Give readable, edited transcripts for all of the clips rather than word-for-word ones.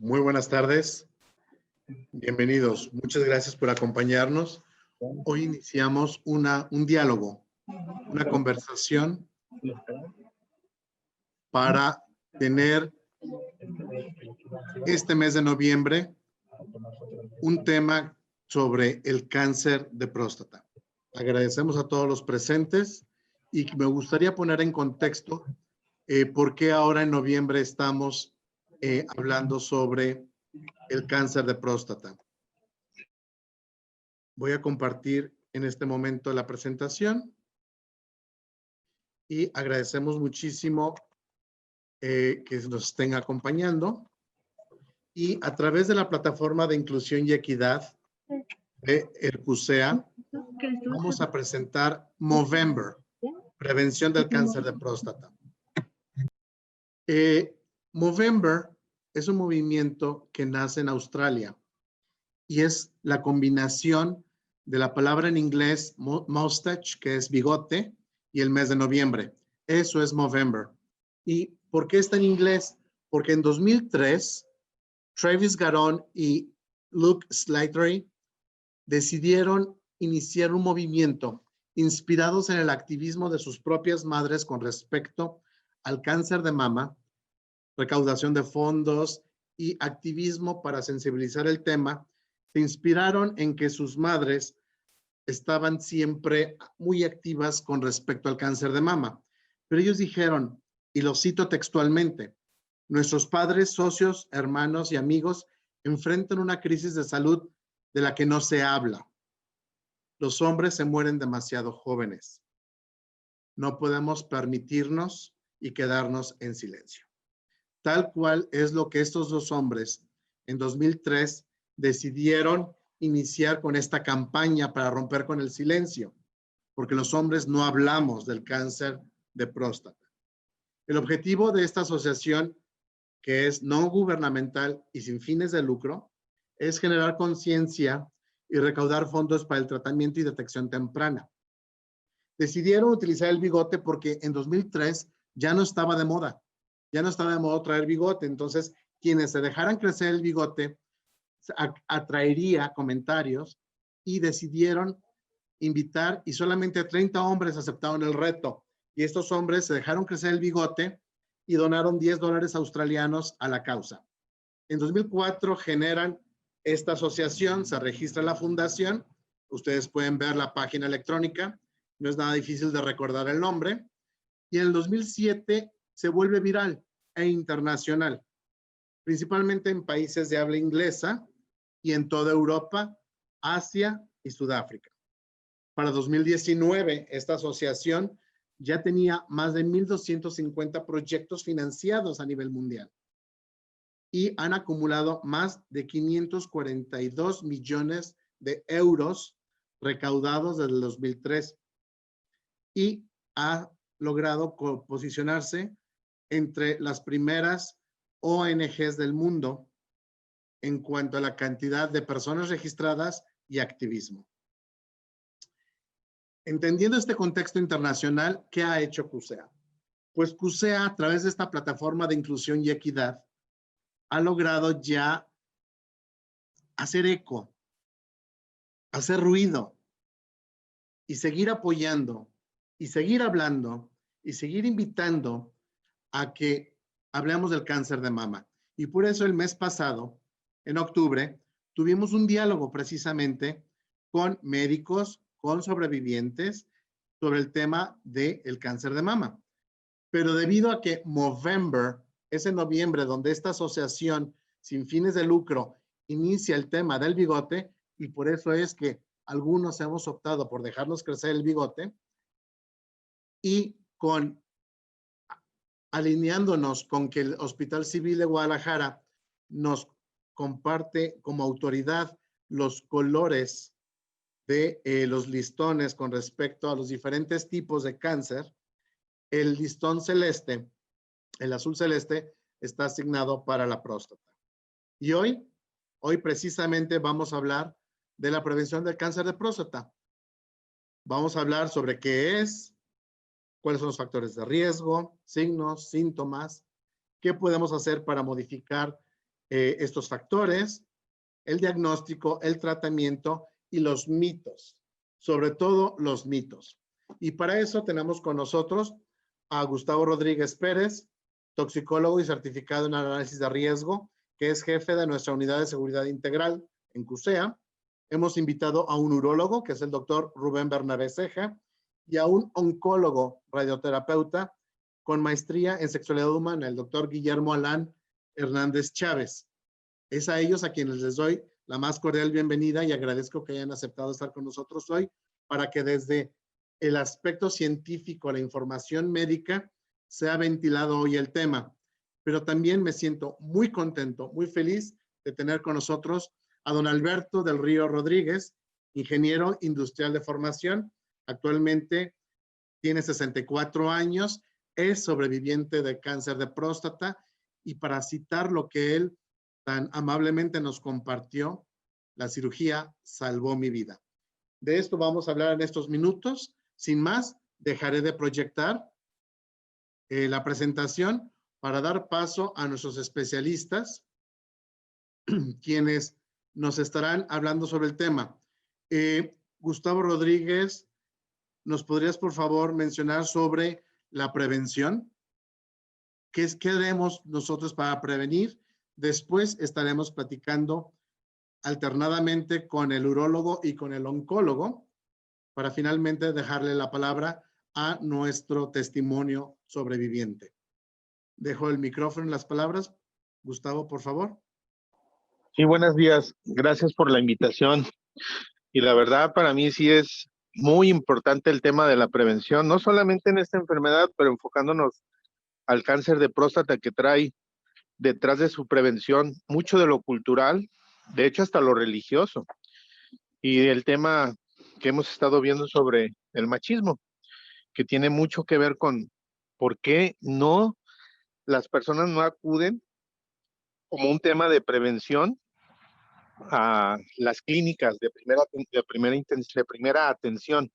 Muy buenas tardes. Bienvenidos. Muchas gracias por acompañarnos. Hoy iniciamos un diálogo, una conversación para tener este mes de noviembre un tema sobre el cáncer de próstata. Agradecemos a todos los presentes y me gustaría poner en contexto por qué ahora en noviembre estamos hablando sobre el cáncer de próstata. Voy a compartir en este momento la presentación y agradecemos muchísimo que nos estén acompañando. Y a través de la plataforma de inclusión y equidad de el CUSEA, vamos a presentar Movember, prevención del cáncer de próstata. Movember es un movimiento que nace en Australia y es la combinación de la palabra en inglés mustache, que es bigote, y el mes de noviembre. Eso es Movember. ¿Y por qué está en inglés? Porque en 2003, Travis Garon y Luke Slattery decidieron iniciar un movimiento inspirados en el activismo de sus propias madres con respecto al cáncer de mama, recaudación de fondos y activismo para sensibilizar el tema. Se inspiraron en que sus madres estaban siempre muy activas con respecto al cáncer de mama. Pero ellos dijeron, y lo cito textualmente, nuestros padres, socios, hermanos y amigos enfrentan una crisis de salud de la que no se habla. Los hombres se mueren demasiado jóvenes. No podemos permitirnos y quedarnos en silencio. Tal cual es lo que estos dos hombres en 2003 decidieron iniciar con esta campaña para romper con el silencio, porque los hombres no hablamos del cáncer de próstata. El objetivo de esta asociación, que es no gubernamental y sin fines de lucro, es generar conciencia y recaudar fondos para el tratamiento y detección temprana. Decidieron utilizar el bigote porque en 2003 ya no estaba de moda. Ya no estaba de moda traer bigote. Entonces, quienes se dejaran crecer el bigote atraería comentarios y decidieron invitar y solamente 30 hombres aceptaron el reto. Y estos hombres se dejaron crecer el bigote y donaron $10 australianos a la causa. En 2004 generan esta asociación, se registra la fundación. Ustedes pueden ver la página electrónica. No es nada difícil de recordar el nombre. Y en el 2007 se vuelve viral e internacional, principalmente en países de habla inglesa y en toda Europa, Asia y Sudáfrica. Para 2019, esta asociación ya tenía más de 1,250 proyectos financiados a nivel mundial y han acumulado más de 542 millones de euros recaudados desde el 2003 y ha logrado posicionarse entre las primeras ONGs del mundo en cuanto a la cantidad de personas registradas y activismo. Entendiendo este contexto internacional, ¿qué ha hecho CUSEA? Pues CUSEA, a través de esta plataforma de inclusión y equidad, ha logrado ya hacer eco, hacer ruido y seguir apoyando y seguir hablando y seguir invitando a que hablemos del cáncer de mama. Y por eso el mes pasado, en octubre, tuvimos un diálogo precisamente con médicos, con sobrevivientes, sobre el tema del cáncer de mama. Pero debido a que Movember es en noviembre donde esta asociación sin fines de lucro inicia el tema del bigote, y por eso es que algunos hemos optado por dejarnos crecer el bigote, y alineándonos con que el Hospital Civil de Guadalajara nos comparte como autoridad los colores de los listones con respecto a los diferentes tipos de cáncer. El listón celeste, el azul celeste, está asignado para la próstata. Y hoy precisamente vamos a hablar de la prevención del cáncer de próstata. Vamos a hablar sobre qué es, cuáles son los factores de riesgo, signos, síntomas, qué podemos hacer para modificar estos factores, el diagnóstico, el tratamiento y los mitos, sobre todo los mitos. Y para eso tenemos con nosotros a Gustavo Rodríguez Pérez, toxicólogo y certificado en análisis de riesgo, que es jefe de nuestra unidad de seguridad integral en CUSEA. Hemos invitado a un urólogo, que es el doctor Rubén Bernabé Ceja, y a un oncólogo radioterapeuta con maestría en sexualidad humana, el doctor Guillermo Alán Hernández Chávez. Es a ellos a quienes les doy la más cordial bienvenida y agradezco que hayan aceptado estar con nosotros hoy para que desde el aspecto científico, la información médica, se ha ventilado hoy el tema. Pero también me siento muy contento, muy feliz de tener con nosotros a don Alberto del Río Rodríguez, ingeniero industrial de formación. Actualmente tiene 64 años, es sobreviviente de cáncer de próstata y para citar lo que él tan amablemente nos compartió, la cirugía salvó mi vida. De esto vamos a hablar en estos minutos. Sin más, dejaré de proyectar la presentación para dar paso a nuestros especialistas, quienes nos estarán hablando sobre el tema. Gustavo Rodríguez, ¿nos podrías por favor mencionar sobre la prevención? ¿Qué haremos nosotros para prevenir? Después estaremos platicando alternadamente con el urólogo y con el oncólogo para finalmente dejarle la palabra a nuestro testimonio sobreviviente. Dejo el micrófono en las palabras. Gustavo, por favor. Sí, buenos días. Gracias por la invitación. Y la verdad, para mí sí es muy importante el tema de la prevención, no solamente en esta enfermedad, pero enfocándonos al cáncer de próstata que trae detrás de su prevención mucho de lo cultural, de hecho hasta lo religioso. Y el tema que hemos estado viendo sobre el machismo, que tiene mucho que ver con por qué las personas no acuden como un tema de prevención a las clínicas de primera atención.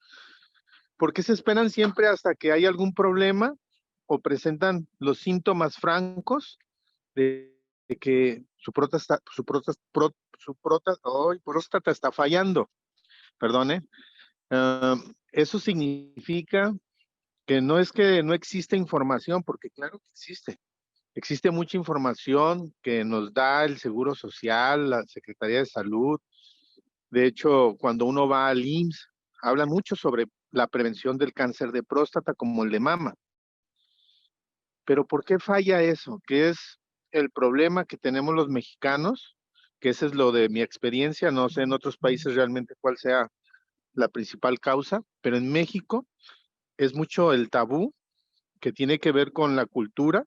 ¿Por qué se esperan siempre hasta que hay algún problema o presentan los síntomas francos de que su próstata está fallando? Perdone. Eso significa que no es que no existe información, porque claro que existe. Existe mucha información que nos da el Seguro Social, la Secretaría de Salud. De hecho, cuando uno va al IMSS, habla mucho sobre la prevención del cáncer de próstata como el de mama. Pero ¿por qué falla eso? ¿Qué es el problema que tenemos los mexicanos? Que ese es lo de mi experiencia, no sé en otros países realmente cuál sea la principal causa, pero en México es mucho el tabú que tiene que ver con la cultura,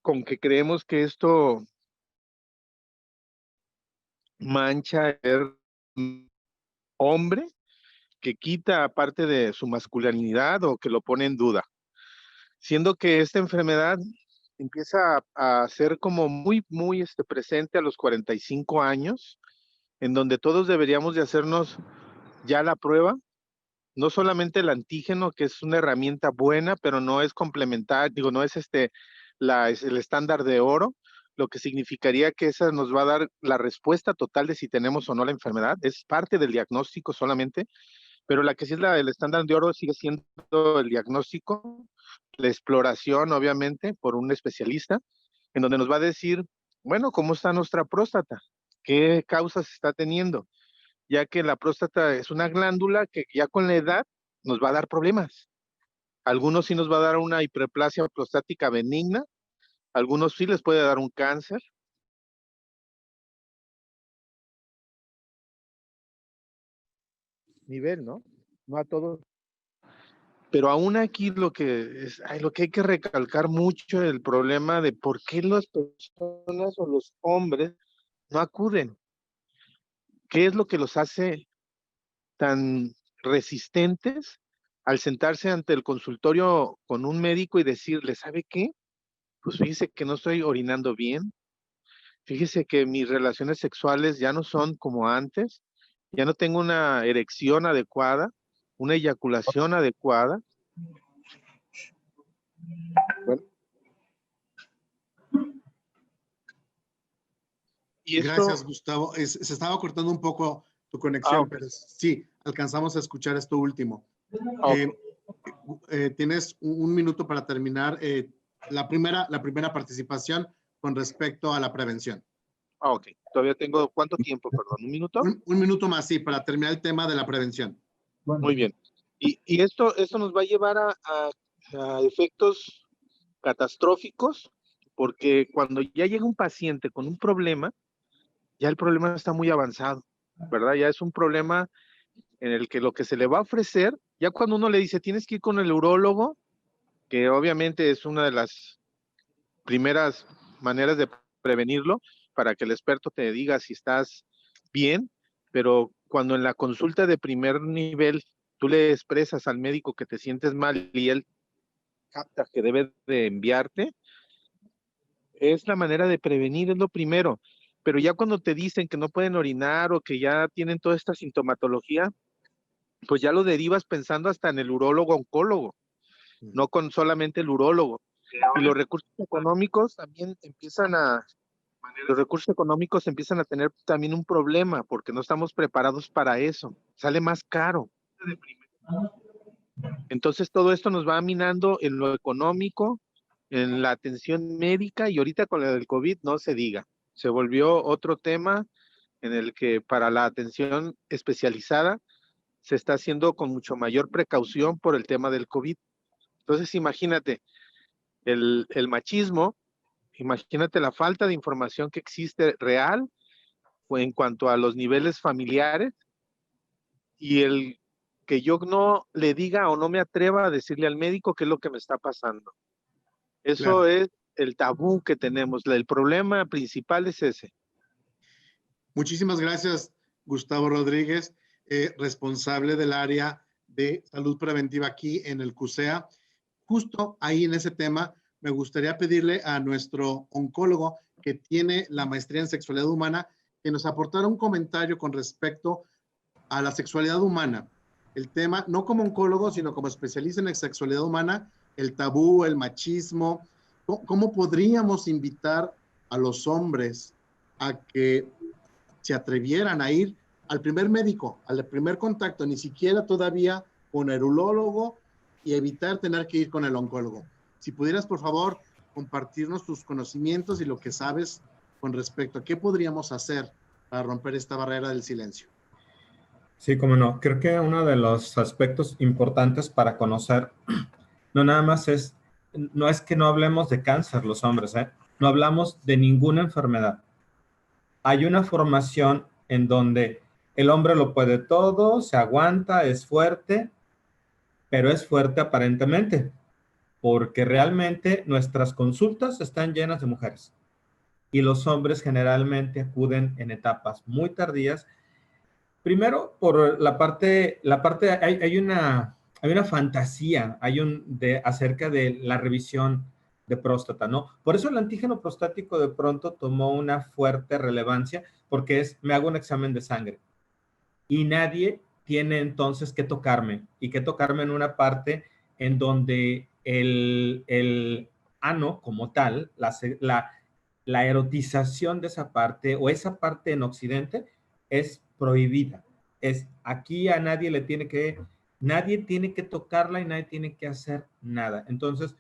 con que creemos que esto mancha el hombre, que quita parte de su masculinidad o que lo pone en duda. Siendo que esta enfermedad empieza a ser como muy presente a los 45 años, en donde todos deberíamos de hacernos ya la prueba, no solamente el antígeno, que es una herramienta buena, pero no es complementar, no es el estándar de oro, lo que significaría que esa nos va a dar la respuesta total de si tenemos o no la enfermedad, es parte del diagnóstico solamente, pero la que sí es el estándar de oro sigue siendo el diagnóstico, la exploración, obviamente, por un especialista, en donde nos va a decir, bueno, ¿cómo está nuestra próstata? ¿Qué causas está teniendo? Ya que la próstata es una glándula que ya con la edad nos va a dar problemas. Algunos sí nos va a dar una hiperplasia prostática benigna, algunos sí les puede dar un cáncer. Nivel, ¿no? No a todos. Pero aún aquí lo que hay que recalcar mucho el problema de por qué las personas o los hombres no acuden. ¿Qué es lo que los hace tan resistentes al sentarse ante el consultorio con un médico y decirle, ¿sabe qué? Pues fíjese que no estoy orinando bien, fíjese que mis relaciones sexuales ya no son como antes, ya no tengo una erección adecuada, una eyaculación adecuada. Bueno. Y Gracias, esto, Gustavo. Se estaba cortando un poco tu conexión, ok, pero sí, alcanzamos a escuchar esto último. ok, Eh, Tienes un minuto para terminar la primera participación con respecto a la prevención. ok. Todavía tengo, ¿cuánto tiempo? Perdón, ¿un minuto? Un minuto más, sí, para terminar el tema de la prevención. Muy bien. Y esto nos va a llevar a efectos catastróficos, porque cuando ya llega un paciente con un problema, ya el problema está muy avanzado, ¿verdad? Ya es un problema en el que lo que se le va a ofrecer, ya cuando uno le dice, tienes que ir con el urólogo, que obviamente es una de las primeras maneras de prevenirlo, para que el experto te diga si estás bien, pero cuando en la consulta de primer nivel tú le expresas al médico que te sientes mal y él capta que debe de enviarte, es la manera de prevenir, es lo primero. Pero ya cuando te dicen que no pueden orinar o que ya tienen toda esta sintomatología, pues ya lo derivas pensando hasta en el urólogo oncólogo, no con solamente el urólogo. Y los recursos económicos empiezan a tener también un problema porque no estamos preparados para eso. Sale más caro. Entonces todo esto nos va minando en lo económico, en la atención médica y ahorita con el COVID no se diga. Se volvió otro tema en el que para la atención especializada se está haciendo con mucho mayor precaución por el tema del COVID. Entonces imagínate el machismo, imagínate la falta de información que existe real en cuanto a los niveles familiares y el que yo no le diga o no me atreva a decirle al médico qué es lo que me está pasando. Eso Claro. es el tabú que tenemos. El problema principal es ese. Muchísimas gracias, Gustavo Rodríguez, responsable del área de salud preventiva aquí en el CUSEA. Justo ahí en ese tema, me gustaría pedirle a nuestro oncólogo que tiene la maestría en sexualidad humana que nos aportara un comentario con respecto a la sexualidad humana. El tema, no como oncólogo, sino como especialista en sexualidad humana, el tabú, el machismo. ¿Cómo podríamos invitar a los hombres a que se atrevieran a ir al primer médico, al primer contacto, ni siquiera todavía con el urólogo y evitar tener que ir con el oncólogo? Si pudieras, por favor, compartirnos tus conocimientos y lo que sabes con respecto a qué podríamos hacer para romper esta barrera del silencio. Sí, como no. Creo que uno de los aspectos importantes para conocer, no nada más es, no es que no hablemos de cáncer los hombres, ¿eh? No hablamos de ninguna enfermedad. Hay una formación en donde el hombre lo puede todo, se aguanta, es fuerte, pero es fuerte aparentemente, porque realmente nuestras consultas están llenas de mujeres y los hombres generalmente acuden en etapas muy tardías. Primero, por hay una fantasía, acerca de la revisión de próstata, ¿no? Por eso el antígeno prostático de pronto tomó una fuerte relevancia, porque me hago un examen de sangre y nadie tiene entonces que tocarme y que tocarme en una parte en donde el ano como tal, la erotización de esa parte o esa parte en Occidente es prohibida. Es aquí a nadie tiene que tocarla y nadie tiene que hacer nada. Entonces,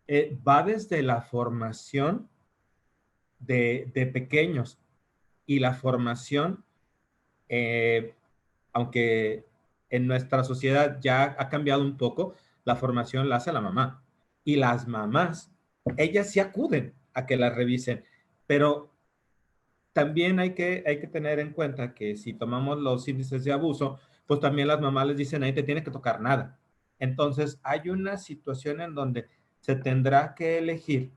va desde la formación de pequeños y la formación, eh, aunque en nuestra sociedad ya ha cambiado un poco, la formación la hace la mamá. Y las mamás, ellas sí acuden a que las revisen, pero también hay que tener en cuenta que si tomamos los índices de abuso, pues también las mamás les dicen, ahí te tiene que tocar nada. Entonces, hay una situación en donde se tendrá que elegir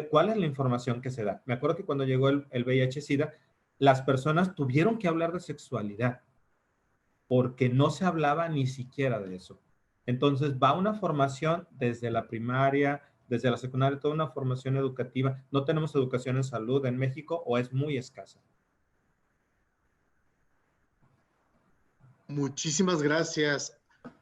cuál es la información que se da. Me acuerdo que cuando llegó el VIH-Sida, las personas tuvieron que hablar de sexualidad porque no se hablaba ni siquiera de eso. Entonces va una formación desde la primaria, desde la secundaria, toda una formación educativa. No tenemos educación en salud en México o es muy escasa. Muchísimas gracias,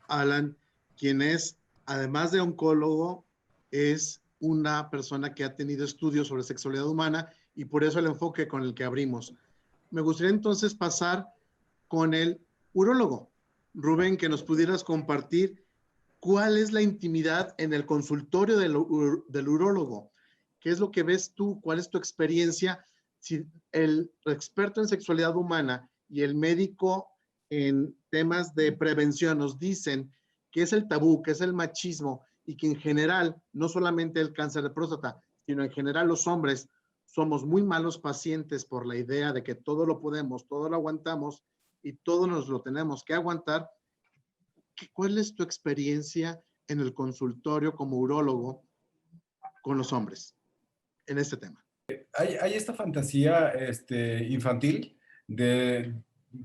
Alan, quien es, además de oncólogo, es una persona que ha tenido estudios sobre sexualidad humana y por eso el enfoque con el que abrimos. Me gustaría entonces pasar con el urólogo. Rubén, que nos pudieras compartir cuál es la intimidad en el consultorio del urólogo. ¿Qué es lo que ves tú? ¿Cuál es tu experiencia? Si el experto en sexualidad humana y el médico en temas de prevención nos dicen que es el tabú, que es el machismo y que en general, no solamente el cáncer de próstata, sino en general los hombres somos muy malos pacientes por la idea de que todo lo podemos, todo lo aguantamos y todo nos lo tenemos que aguantar. ¿Cuál es tu experiencia en el consultorio como urólogo con los hombres en este tema? Hay esta fantasía infantil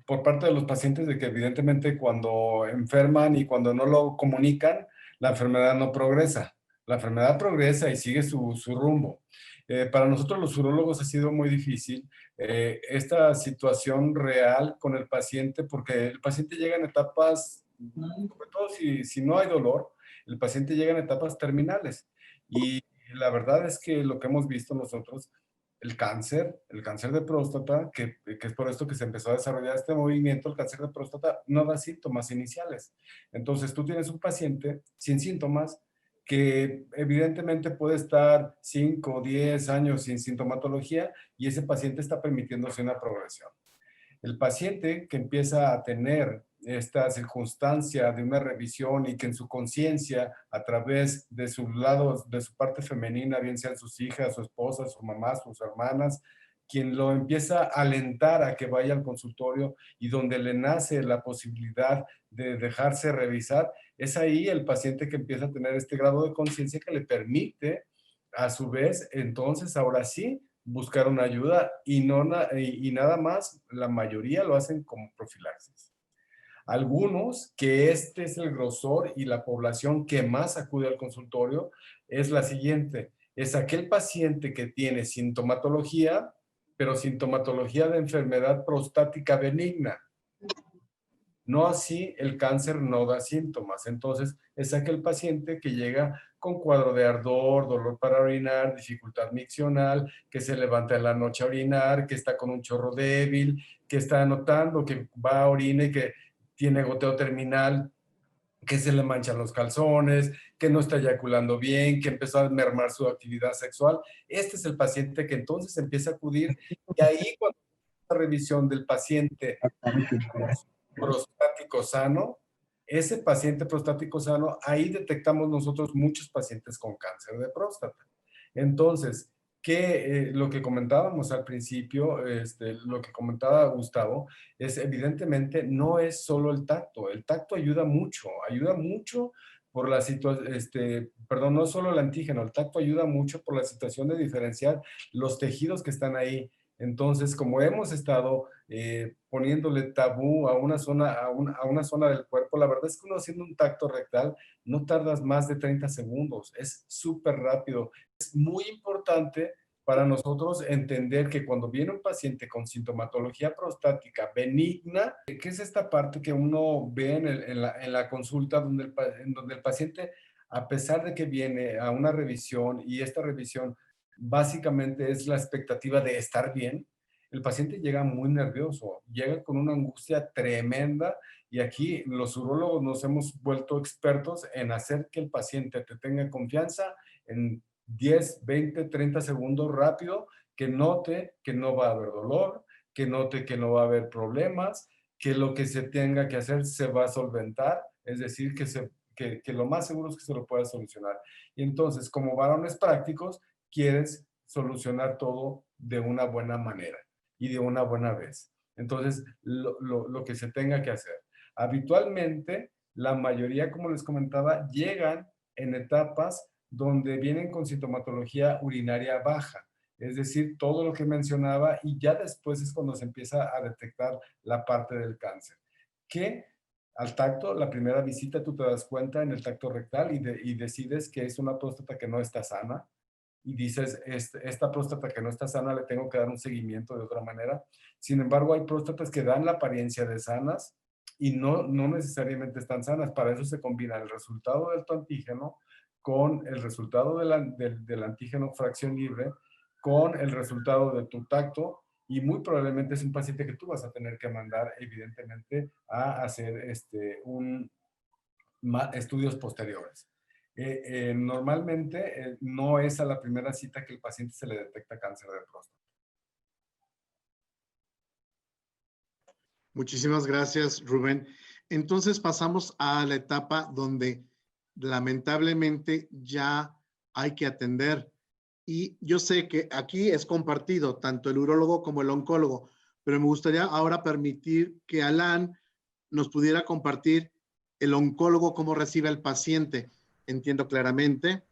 por parte de los pacientes de que evidentemente cuando enferman y cuando no lo comunican, la enfermedad no progresa. La enfermedad progresa y sigue su rumbo. Para nosotros los urólogos ha sido muy difícil esta situación real con el paciente, porque el paciente llega en etapas, sobre todo si no hay dolor, el paciente llega en etapas terminales. Y la verdad es que lo que hemos visto nosotros, el cáncer de próstata, que es por esto que se empezó a desarrollar este movimiento, el cáncer de próstata no da síntomas iniciales. Entonces tú tienes un paciente sin síntomas que evidentemente puede estar 5 o 10 años sin sintomatología y ese paciente está permitiéndose una progresión. El paciente que empieza a tener esta circunstancia de una revisión y que en su conciencia, a través de su lado, de su parte femenina, bien sean sus hijas, su esposa, su mamá, sus hermanas, quien lo empieza a alentar a que vaya al consultorio y donde le nace la posibilidad de dejarse revisar, es ahí el paciente que empieza a tener este grado de conciencia que le permite, a su vez, entonces, ahora sí, buscar una ayuda y nada más, la mayoría lo hacen como profilaxis. Algunos, que este es el grosor y la población que más acude al consultorio, es la siguiente, es aquel paciente que tiene sintomatología, pero sintomatología de enfermedad prostática benigna. No así, el cáncer no da síntomas. Entonces, es aquel paciente que llega con cuadro de ardor, dolor para orinar, dificultad miccional, que se levanta en la noche a orinar, que está con un chorro débil, que está notando que va a orinar y que tiene goteo terminal, que se le manchan los calzones, que no está eyaculando bien, que empezó a mermar su actividad sexual. Este es el paciente que entonces empieza a acudir y ahí cuando la revisión del paciente prostático sano, ese paciente prostático sano, ahí detectamos nosotros muchos pacientes con cáncer de próstata. Entonces, lo que comentábamos al principio, lo que comentaba Gustavo, es evidentemente no es solo el tacto ayuda mucho por la situación, perdón, no solo el antígeno, el tacto ayuda mucho por la situación de diferenciar los tejidos que están ahí. Entonces, como hemos estado poniéndole tabú a una zona del cuerpo, la verdad es que uno haciendo un tacto rectal no tardas más de 30 segundos, es súper rápido. Es muy importante para nosotros entender que cuando viene un paciente con sintomatología prostática benigna, que es esta parte que uno ve en la consulta donde el paciente, a pesar de que viene a una revisión y esta revisión básicamente es la expectativa de estar bien, el paciente llega muy nervioso, llega con una angustia tremenda y aquí los urólogos nos hemos vuelto expertos en hacer que el paciente te tenga confianza en 10, 20, 30 segundos rápido, que note que no va a haber dolor, que note que no va a haber problemas, que lo que se tenga que hacer se va a solventar, es decir, que lo más seguro es que se lo pueda solucionar. Y entonces, como varones prácticos, quieres solucionar todo de una buena manera y de una buena vez. Entonces, lo que se tenga que hacer. Habitualmente, la mayoría, como les comentaba, llegan en etapas donde vienen con sintomatología urinaria baja, es decir, todo lo que mencionaba, y ya después es cuando se empieza a detectar la parte del cáncer. Que al tacto, la primera visita tú te das cuenta en el tacto rectal y decides que es una próstata que no está sana, y dices, esta próstata que no está sana le tengo que dar un seguimiento de otra manera. Sin embargo, hay próstatas que dan la apariencia de sanas y no necesariamente están sanas. Para eso se combina el resultado del tu antígeno con el resultado del antígeno fracción libre con el resultado de tu tacto, y muy probablemente es un paciente que tú vas a tener que mandar, evidentemente, a hacer estudios posteriores. Normalmente no es a la primera cita que el paciente se le detecta cáncer de próstata. Muchísimas gracias, Rubén. Entonces pasamos a la etapa donde lamentablemente ya hay que atender. Y yo sé que aquí es compartido tanto el urólogo como el oncólogo, pero me gustaría ahora permitir que Alan nos pudiera compartir el oncólogo cómo recibe al paciente. Entiendo claramente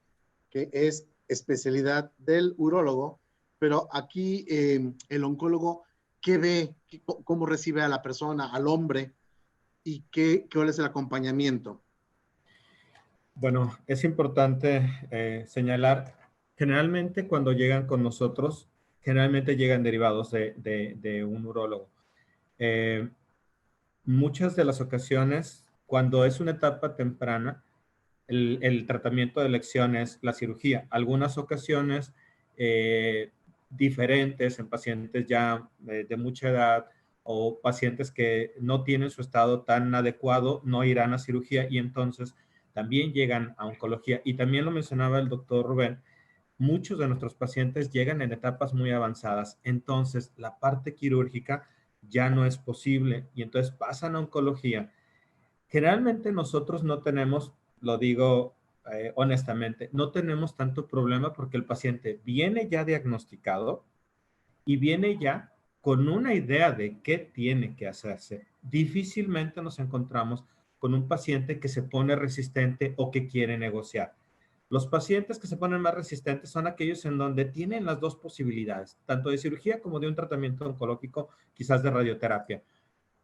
que es especialidad del urólogo, pero aquí el oncólogo, ¿qué ve? ¿Cómo recibe a la persona, al hombre? ¿Y cuál es el acompañamiento? Bueno, es importante señalar, generalmente cuando llegan con nosotros, generalmente llegan derivados de un urólogo. Muchas de las ocasiones, cuando es una etapa temprana, el tratamiento de elección es la cirugía. Algunas ocasiones diferentes en pacientes ya de mucha edad o pacientes que no tienen su estado tan adecuado, no irán a cirugía y entonces también llegan a oncología. Y también lo mencionaba el doctor Rubén, muchos de nuestros pacientes llegan en etapas muy avanzadas, entonces la parte quirúrgica ya no es posible y entonces pasan a oncología. Generalmente nosotros no tenemos, lo digo honestamente, no tenemos tanto problema porque el paciente viene ya diagnosticado y viene ya con una idea de qué tiene que hacerse. Difícilmente nos encontramos con un paciente que se pone resistente o que quiere negociar. Los pacientes que se ponen más resistentes son aquellos en donde tienen las dos posibilidades, tanto de cirugía como de un tratamiento oncológico, quizás de radioterapia.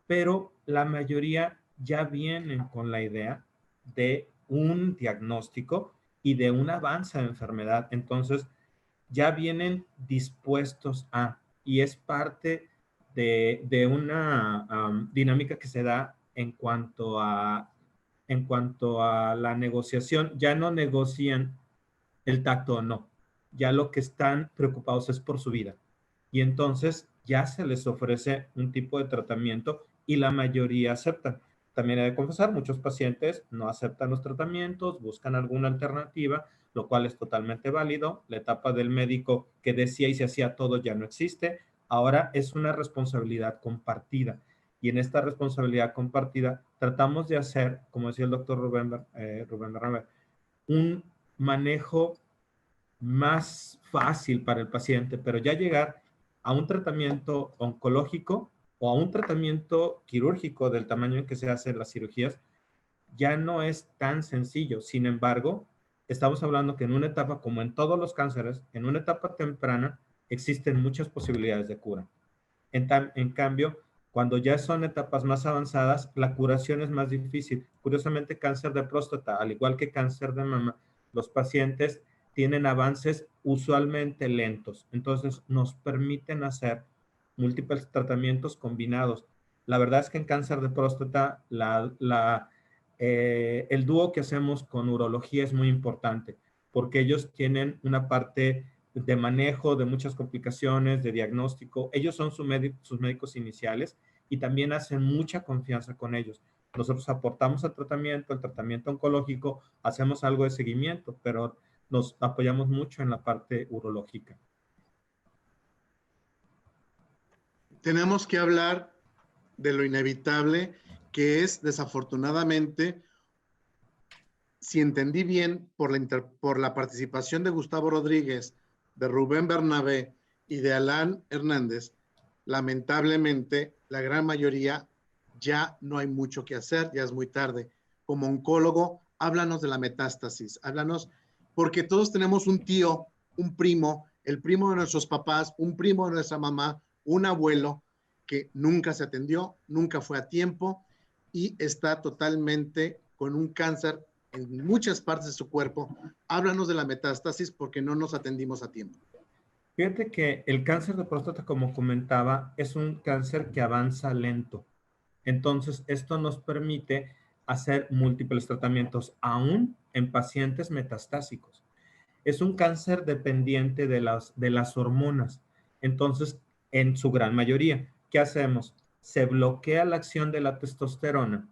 Pero la mayoría ya vienen con la idea de un diagnóstico y de un avance de enfermedad. Entonces, ya vienen dispuestos a, y es parte de una dinámica que se da en cuanto a la negociación. Ya no negocian el tacto o no. Ya lo que están preocupados es por su vida. Y entonces ya se les ofrece un tipo de tratamiento y la mayoría aceptan. También he de confesar, muchos pacientes no aceptan los tratamientos, buscan alguna alternativa, lo cual es totalmente válido. La etapa del médico que decía y se hacía todo ya no existe. Ahora es una responsabilidad compartida. Y en esta responsabilidad compartida tratamos de hacer, como decía el doctor Rubén Bernabé, un manejo más fácil para el paciente, pero ya llegar a un tratamiento oncológico o a un tratamiento quirúrgico del tamaño en que se hacen las cirugías, ya no es tan sencillo. Sin embargo, estamos hablando que en una etapa, como en todos los cánceres, en una etapa temprana, existen muchas posibilidades de cura. En cambio, cuando ya son etapas más avanzadas, la curación es más difícil. Curiosamente, cáncer de próstata, al igual que cáncer de mama, los pacientes tienen avances usualmente lentos. Entonces, nos permiten hacer múltiples tratamientos combinados. La verdad es que en cáncer de próstata, el dúo que hacemos con urología es muy importante, porque ellos tienen una parte de manejo de muchas complicaciones, de diagnóstico. Ellos son sus médicos iniciales y también hacen mucha confianza con ellos. Nosotros aportamos el tratamiento oncológico, hacemos algo de seguimiento, pero nos apoyamos mucho en la parte urológica. Tenemos que hablar de lo inevitable que es, desafortunadamente, si entendí bien, por la participación de Gustavo Rodríguez, de Rubén Bernabé y de Alan Hernández, lamentablemente la gran mayoría ya no hay mucho que hacer, ya es muy tarde. Como oncólogo, háblanos de la metástasis, háblanos, porque todos tenemos un tío, un primo, el primo de nuestros papás, un primo de nuestra mamá, un abuelo que nunca se atendió, nunca fue a tiempo y está totalmente con un cáncer en muchas partes de su cuerpo. Háblanos de la metástasis porque no nos atendimos a tiempo. Fíjate que el cáncer de próstata, como comentaba, es un cáncer que avanza lento. Entonces, esto nos permite hacer múltiples tratamientos, aún en pacientes metastásicos. Es un cáncer dependiente de las hormonas. Entonces, en su gran mayoría, ¿qué hacemos? Se bloquea la acción de la testosterona.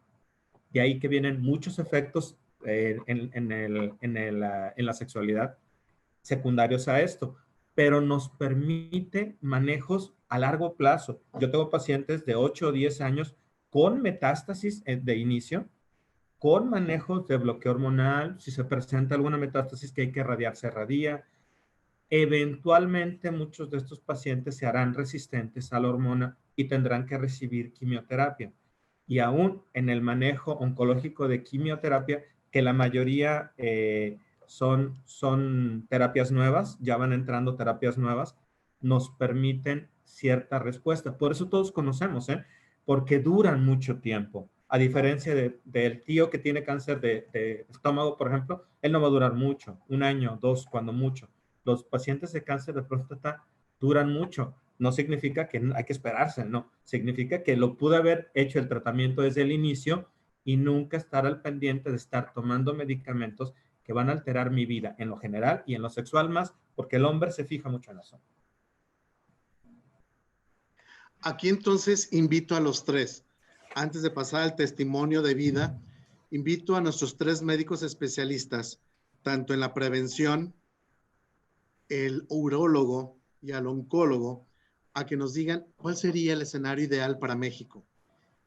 De ahí que vienen muchos efectos en la sexualidad secundarios a esto, pero nos permite manejos a largo plazo. Yo tengo pacientes de 8 o 10 años con metástasis de inicio, con manejos de bloqueo hormonal. Si se presenta alguna metástasis que hay que radiar, se radia. Eventualmente muchos de estos pacientes se harán resistentes a la hormona y tendrán que recibir quimioterapia. Y aún en el manejo oncológico de quimioterapia, que la mayoría son terapias nuevas, ya van entrando terapias nuevas, nos permiten cierta respuesta. Por eso todos conocemos, porque duran mucho tiempo. A diferencia del tío que tiene cáncer de estómago, por ejemplo, él no va a durar mucho, 1 año, 2, cuando mucho. Los pacientes de cáncer de próstata duran mucho. No significa que hay que esperarse, no. Significa que lo pude haber hecho el tratamiento desde el inicio y nunca estar al pendiente de estar tomando medicamentos que van a alterar mi vida en lo general y en lo sexual más, porque el hombre se fija mucho en eso. Aquí entonces invito a los tres, antes de pasar al testimonio de vida, invito a nuestros 3 médicos especialistas, tanto en la prevención, el urólogo y al oncólogo, a que nos digan cuál sería el escenario ideal para México.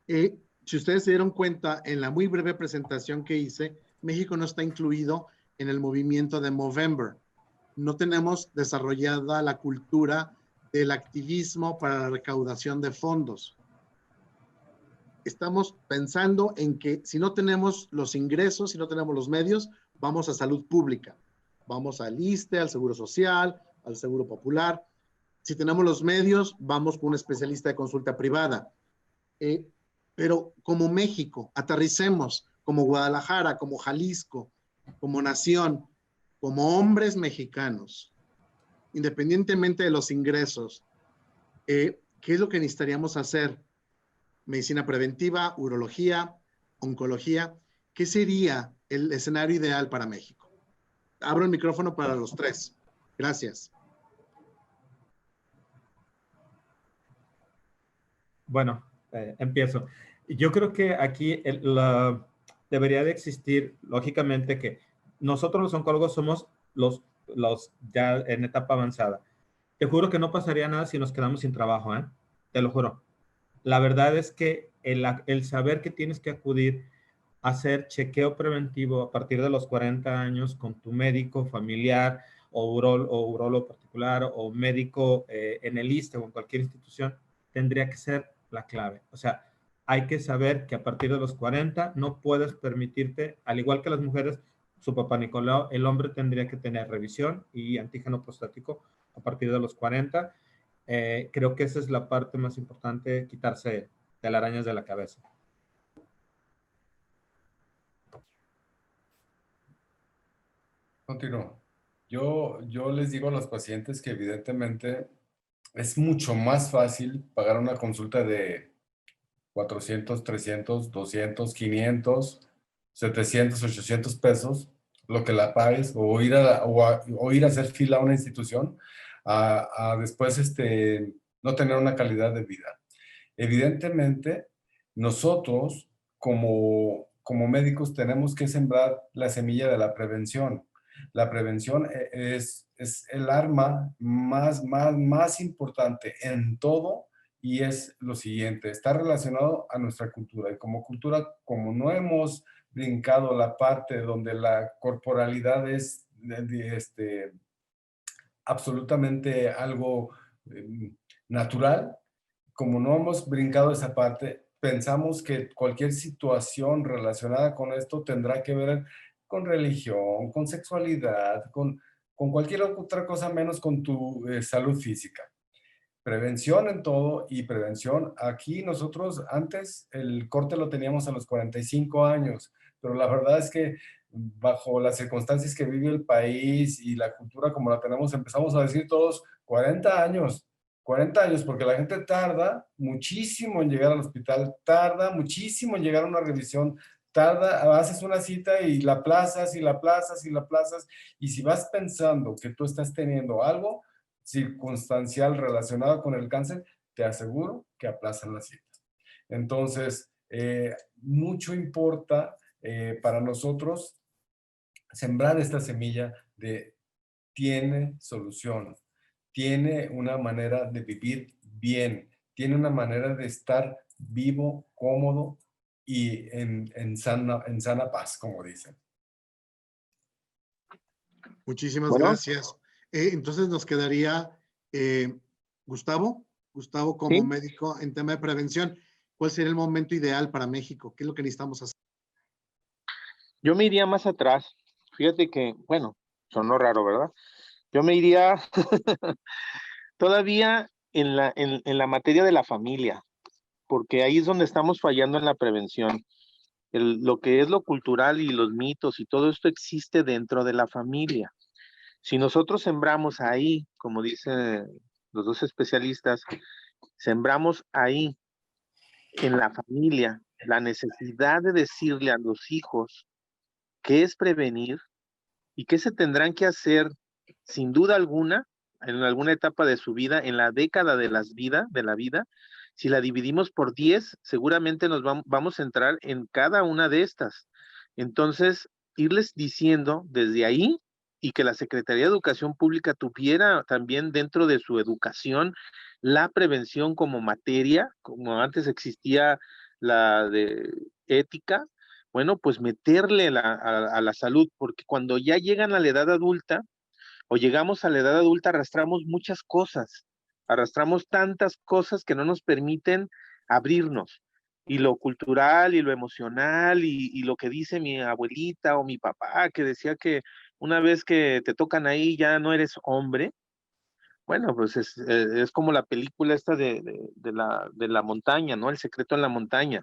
Si ustedes se dieron cuenta en la muy breve presentación que hice, México no está incluido en el movimiento de Movember. No tenemos desarrollada la cultura del activismo para la recaudación de fondos. Estamos pensando en que si no tenemos los ingresos, si no tenemos los medios, vamos a salud pública. Vamos al ISSSTE, al Seguro Social, al Seguro Popular. Si tenemos los medios, vamos con un especialista de consulta privada. Pero como México, aterricemos como Guadalajara, como Jalisco, como nación, como hombres mexicanos, independientemente de los ingresos, ¿qué es lo que necesitaríamos hacer? Medicina preventiva, urología, oncología. ¿Qué sería el escenario ideal para México? Abro el micrófono para los 3. Gracias. Bueno, empiezo. Yo creo que aquí debería de existir, lógicamente, que nosotros los oncólogos somos los ya en etapa avanzada. Te juro que no pasaría nada si nos quedamos sin trabajo, ¿eh? Te lo juro. La verdad es que el saber que tienes que acudir a hacer chequeo preventivo a partir de los 40 años con tu médico familiar o urólogo particular o médico en el ISSSTE o en cualquier institución, tendría que ser la clave. O sea, hay que saber que a partir de los 40 no puedes permitirte, al igual que las mujeres, su papá Nicolau, el hombre tendría que tener revisión y antígeno prostático a partir de los 40. Creo que esa es la parte más importante, quitarse telarañas de la cabeza. Continúo. Yo les digo a los pacientes que evidentemente es mucho más fácil pagar una consulta de 400, 300, 200, 500, 700, 800 pesos, lo que la pagues, o ir a hacer fila a una institución, a después no tener una calidad de vida. Evidentemente, nosotros como médicos tenemos que sembrar la semilla de la prevención. La prevención es el arma más importante en todo, y es lo siguiente: está relacionado a nuestra cultura. Y como cultura, como no hemos brincado la parte donde la corporalidad es absolutamente algo natural, como no hemos brincado esa parte, pensamos que cualquier situación relacionada con esto tendrá que ver con religión, con sexualidad, con cualquier otra cosa menos con tu salud física. Prevención en todo, y prevención. Aquí nosotros antes el corte lo teníamos a los 45 años, pero la verdad es que bajo las circunstancias que vive el país y la cultura como la tenemos, empezamos a decir todos 40 años, 40 años, porque la gente tarda muchísimo en llegar al hospital, tarda muchísimo en llegar a una revisión, haces una cita y la aplazas y la aplazas y la aplazas, y si vas pensando que tú estás teniendo algo circunstancial relacionado con el cáncer, te aseguro que aplazan la cita. Entonces, mucho importa para nosotros sembrar esta semilla de tiene solución, tiene una manera de vivir bien, tiene una manera de estar vivo, cómodo y en sana paz, como dicen. Muchísimas Bueno, gracias. Entonces nos quedaría Gustavo como sí, médico en tema de prevención. ¿Cuál sería el momento ideal para México? ¿Qué es lo que necesitamos hacer? yo me iría más atrás. Fíjate que, bueno, sonó raro, ¿verdad? Yo me iría todavía en la materia de la familia, porque ahí es donde estamos fallando en la prevención. Lo que es lo cultural y los mitos y todo esto existe dentro de la familia. Si nosotros sembramos ahí, como dicen los dos especialistas, sembramos ahí en la familia la necesidad de decirle a los hijos qué es prevenir y qué se tendrán que hacer sin duda alguna en alguna etapa de su vida, en la década de la vida, si la dividimos por 10, seguramente vamos a entrar en cada una de estas. Entonces, irles diciendo desde ahí y que la Secretaría de Educación Pública tuviera también dentro de su educación la prevención como materia, como antes existía la de ética, bueno, pues meterle a la salud, porque cuando ya llegan a la edad adulta o llegamos a la edad adulta arrastramos muchas cosas, arrastramos tantas cosas que no nos permiten abrirnos. Y lo cultural y lo emocional y lo que dice mi abuelita o mi papá, que decía que una vez que te tocan ahí ya no eres hombre. Bueno, pues es como la película esta de la montaña, ¿no? El secreto en la montaña,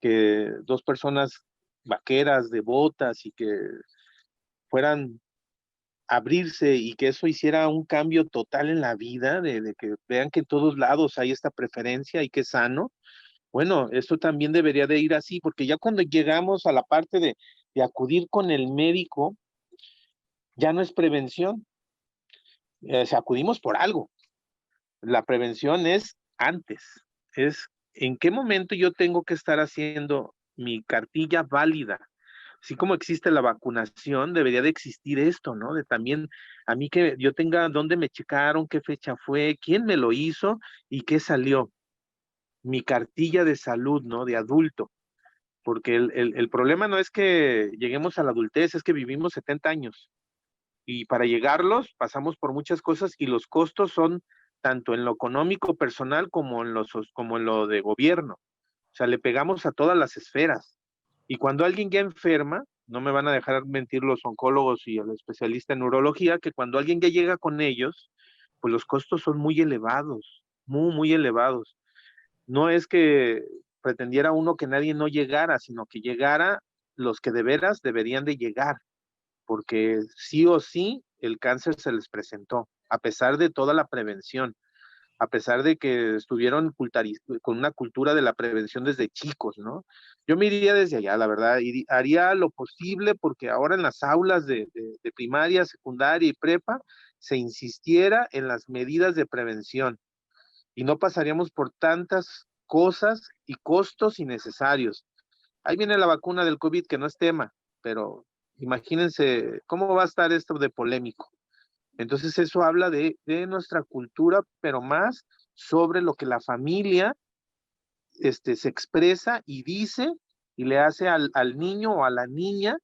que dos personas vaqueras de botas y que fueran a abrirse y que eso hiciera un cambio total en la vida, de que vean que en todos lados hay esta preferencia y que es sano. Bueno, esto también debería de ir así, porque ya cuando llegamos a la parte de acudir con el médico, ya no es prevención, acudimos por algo. La prevención es antes, es en qué momento yo tengo que estar haciendo mi cartilla válida. Así como existe la vacunación, debería de existir esto, ¿no? De también a mí que yo tenga dónde me checaron, qué fecha fue, quién me lo hizo y qué salió. Mi cartilla de salud, ¿no? De adulto. Porque el problema no es que lleguemos a la adultez, es que vivimos 70 años. Y para llegarlos pasamos por muchas cosas y los costos son tanto en lo económico personal como en lo de gobierno. O sea, le pegamos a todas las esferas. Y cuando alguien ya enferma, no me van a dejar mentir los oncólogos y el especialista en neurología, que cuando alguien ya llega con ellos, pues los costos son muy elevados, muy, muy elevados. No es que pretendiera uno que nadie no llegara, sino que llegara los que de veras deberían de llegar, porque sí o sí el cáncer se les presentó, a pesar de toda la prevención, a pesar de que estuvieron con una cultura de la prevención desde chicos, ¿no? Yo me iría desde allá, la verdad, y haría lo posible porque ahora en las aulas de primaria, secundaria y prepa se insistiera en las medidas de prevención y no pasaríamos por tantas cosas y costos innecesarios. Ahí viene la vacuna del COVID, que no es tema, pero imagínense cómo va a estar esto de polémico. Entonces eso habla de nuestra cultura, pero más sobre lo que la familia se expresa y dice y le hace al niño o a la niña,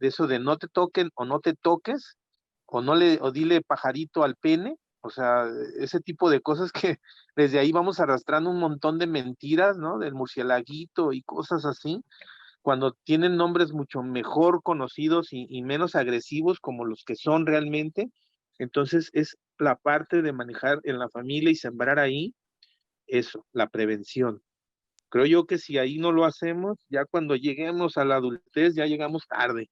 de eso de no te toquen o no te toques, o dile pajarito al pene, o sea, ese tipo de cosas que desde ahí vamos arrastrando un montón de mentiras, ¿no? Del murcielaguito y cosas así, cuando tienen nombres mucho mejor conocidos y menos agresivos como los que son realmente. Entonces es la parte de manejar en la familia y sembrar ahí eso, la prevención. Creo yo que si ahí no lo hacemos, ya cuando lleguemos a la adultez, ya llegamos tarde.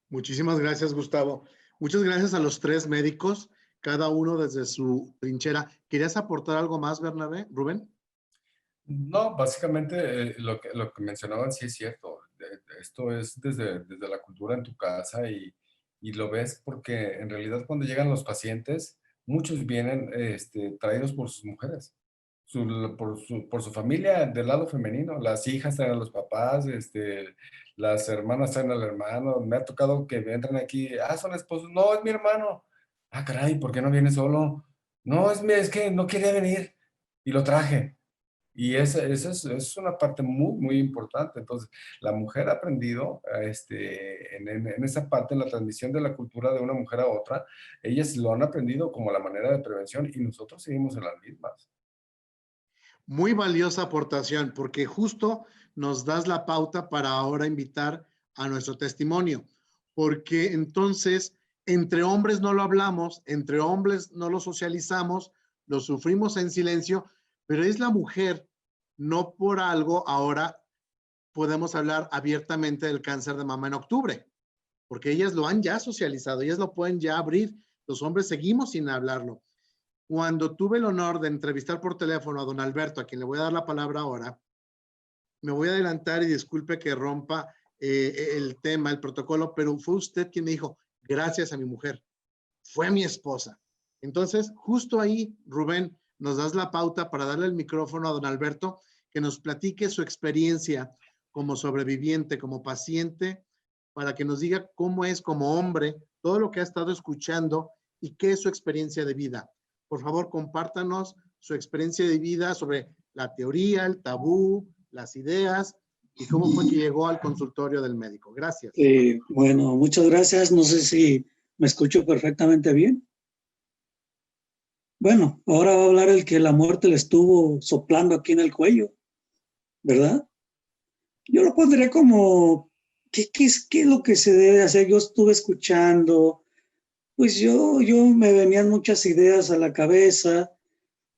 Muchísimas gracias, Gustavo. Muchas gracias a los tres médicos, cada uno desde su trinchera. ¿Querías aportar algo más, Bernabé? Rubén. No, básicamente lo que mencionaban sí es cierto. esto es desde la cultura en tu casa y lo ves porque en realidad cuando llegan los pacientes, muchos vienen traídos por sus mujeres, por su familia del lado femenino. Las hijas traen a los papás, las hermanas traen al hermano. Me ha tocado que me entran aquí, son esposos. No, es mi hermano. Ah, caray, ¿por qué no viene solo? No, es que no quería venir y lo traje. Y esa es una parte muy, muy importante. Entonces, la mujer ha aprendido en esa parte, en la transmisión de la cultura de una mujer a otra, ellas lo han aprendido como la manera de prevención y nosotros seguimos en las mismas. Muy valiosa aportación, porque justo nos das la pauta para ahora invitar a nuestro testimonio, porque entonces entre hombres no lo hablamos, entre hombres no lo socializamos, lo sufrimos en silencio, pero es la mujer, no por algo ahora podemos hablar abiertamente del cáncer de mama en octubre, porque ellas lo han ya socializado, ellas lo pueden ya abrir, los hombres seguimos sin hablarlo. Cuando tuve el honor de entrevistar por teléfono a don Alberto, a quien le voy a dar la palabra ahora, me voy a adelantar y disculpe que rompa el tema, el protocolo, pero fue usted quien me dijo, gracias a mi mujer, fue mi esposa. Entonces, justo ahí, Rubén, nos das la pauta para darle el micrófono a don Alberto, que nos platique su experiencia como sobreviviente, como paciente, para que nos diga cómo es como hombre, todo lo que ha estado escuchando y qué es su experiencia de vida. Por favor, compártanos su experiencia de vida sobre la teoría, el tabú, las ideas y cómo fue que llegó al consultorio del médico. Gracias. Bueno, muchas gracias. No sé si me escucho perfectamente bien. Bueno, ahora va a hablar el que la muerte le estuvo soplando aquí en el cuello, ¿verdad? Yo lo pondría como, ¿qué es lo que se debe hacer? Yo estuve escuchando, pues yo me venían muchas ideas a la cabeza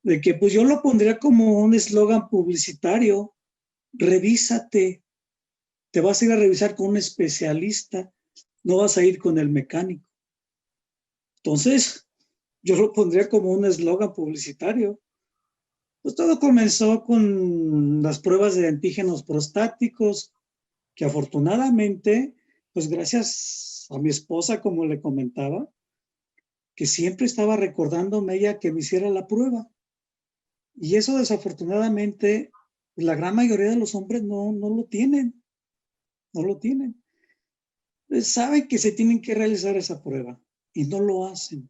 de que pues yo lo pondría como un eslogan publicitario. Revísate, te vas a ir a revisar con un especialista, no vas a ir con el mecánico. Entonces, yo lo pondría como un eslogan publicitario. Pues todo comenzó con las pruebas de antígenos prostáticos, que afortunadamente, pues gracias a mi esposa, como le comentaba, que siempre estaba recordándome ella que me hiciera la prueba. Y eso desafortunadamente, la gran mayoría de los hombres no lo tienen, no lo tienen. Saben que se tienen que realizar esa prueba y no lo hacen,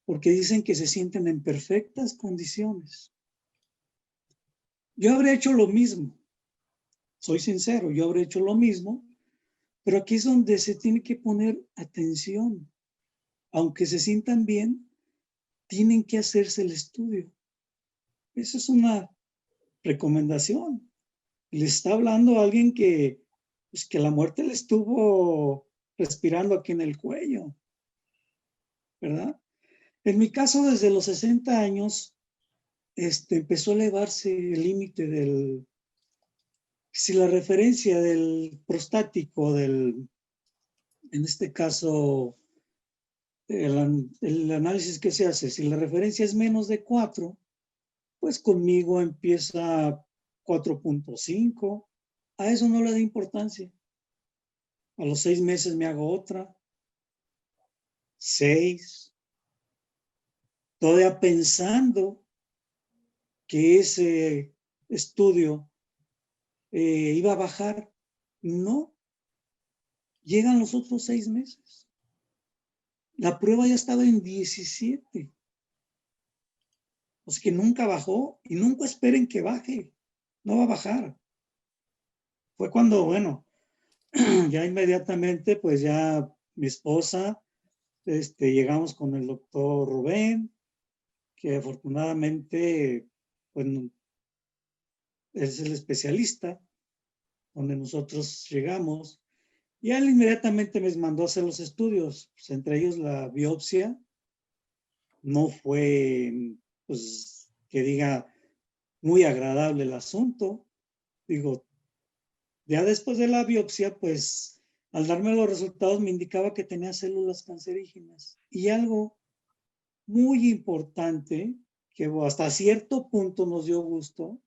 porque dicen que se sienten en perfectas condiciones. Yo habría hecho lo mismo, soy sincero, yo habría hecho lo mismo, pero aquí es donde se tiene que poner atención. Aunque se sientan bien, tienen que hacerse el estudio. Esa es una recomendación. Le está hablando a alguien que la muerte le estuvo respirando aquí en el cuello, ¿verdad? En mi caso, desde los 60 años, empezó a elevarse el límite si la referencia del prostático, en este caso, el análisis que se hace, si la referencia es menos de 4, pues conmigo empieza 4.5. A eso no le da importancia. A los 6 meses me hago otra. 6. Todavía pensando que ese estudio iba a bajar. No. Llegan los otros 6 meses. La prueba ya estaba en 17. O sea que nunca bajó y nunca esperen que baje. No va a bajar. Fue cuando, bueno, ya inmediatamente, pues ya mi esposa, llegamos con el doctor Rubén, que afortunadamente, bueno, es el especialista, donde nosotros llegamos, y él inmediatamente me mandó a hacer los estudios, pues, entre ellos la biopsia. No fue, pues, que diga, muy agradable el asunto. Digo, ya después de la biopsia, pues, al darme los resultados me indicaba que tenía células cancerígenas. Y algo muy importante, que hasta cierto punto nos dio gusto,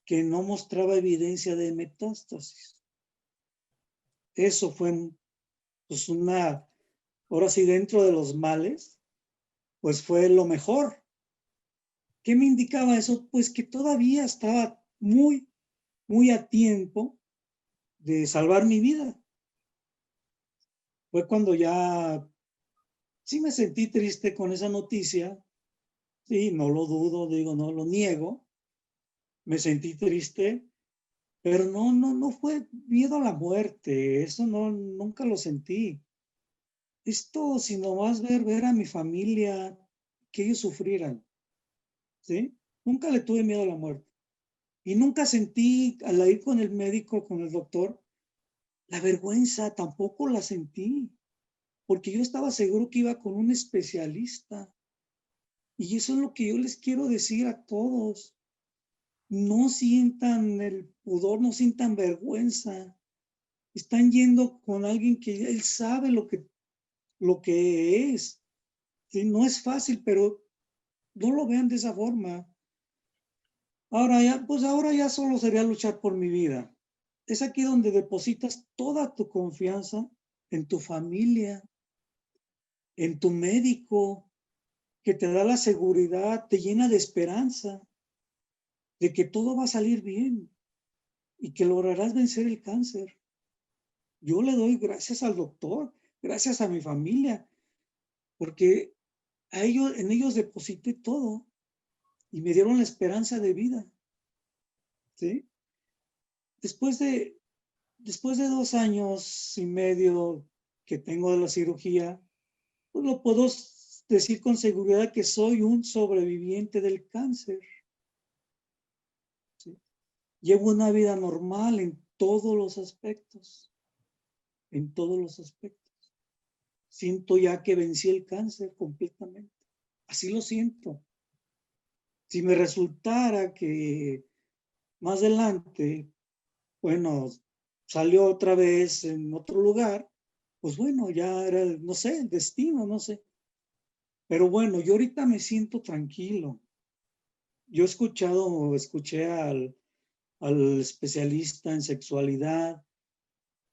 que no mostraba evidencia de metástasis. eso fue pues ahora sí, dentro de los males, pues fue lo mejor. ¿Qué me indicaba eso? Pues que todavía estaba muy, muy a tiempo de salvar mi vida. Fue cuando ya sí me sentí triste con esa noticia. Sí, no lo dudo, digo, no lo niego. Me sentí triste, pero no fue miedo a la muerte. Eso no, nunca lo sentí. Esto, sino más ver a mi familia, que ellos sufrieran, ¿sí? Nunca le tuve miedo a la muerte. Y nunca sentí, al ir con el médico, con el doctor, la vergüenza, tampoco la sentí, porque yo estaba seguro que iba con un especialista. Y eso es lo que yo les quiero decir a todos. No sientan el pudor, no sientan vergüenza. Están yendo con alguien que él sabe lo que es. ¿Sí? No es fácil, pero no lo vean de esa forma. Ahora ya solo sería luchar por mi vida. Es aquí donde depositas toda tu confianza en tu familia, en tu médico, que te da la seguridad, te llena de esperanza, de que todo va a salir bien y que lograrás vencer el cáncer. Yo le doy gracias al doctor, gracias a mi familia, porque en ellos deposité todo y me dieron la esperanza de vida. ¿Sí? Después de 2 años y medio que tengo de la cirugía, pues lo puedo decir con seguridad que soy un sobreviviente del cáncer. ¿Sí? Llevo una vida normal en todos los aspectos, en todos los aspectos. Siento ya que vencí el cáncer completamente. Así lo siento. Si me resultara que más adelante, bueno, salió otra vez en otro lugar, pues bueno, ya era, no sé, el destino, no sé. Pero bueno, yo ahorita me siento tranquilo. Yo escuché al especialista en sexualidad.